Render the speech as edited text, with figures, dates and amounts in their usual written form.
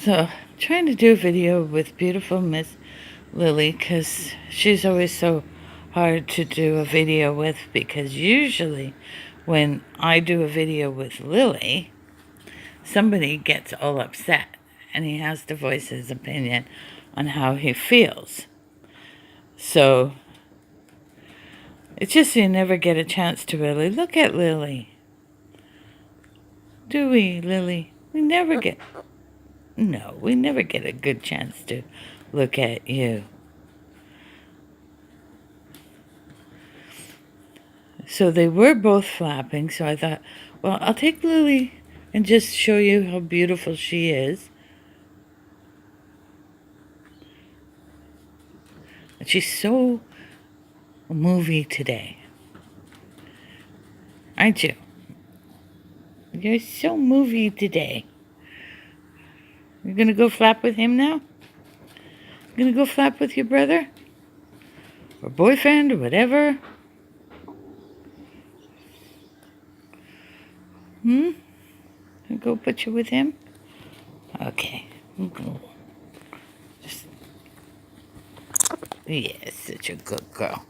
So, trying to do a video with beautiful Miss Lily because she's always so hard to do a video with, because usually when I do a video with Lily, somebody gets all upset and he has to voice his opinion on how he feels. So it's just you never get a chance to really look at Lily. Do we, Lily? We never get a good chance to look at you. So they were both flapping, so I thought, well, I'll take Lily and just show you how beautiful she is. And she's so movie today. Aren't you? You're so movie today. You're gonna go flap with him now? You're gonna go flap with your brother? Or boyfriend, or whatever? Go put you with him? Okay. Just, yes, such a good girl.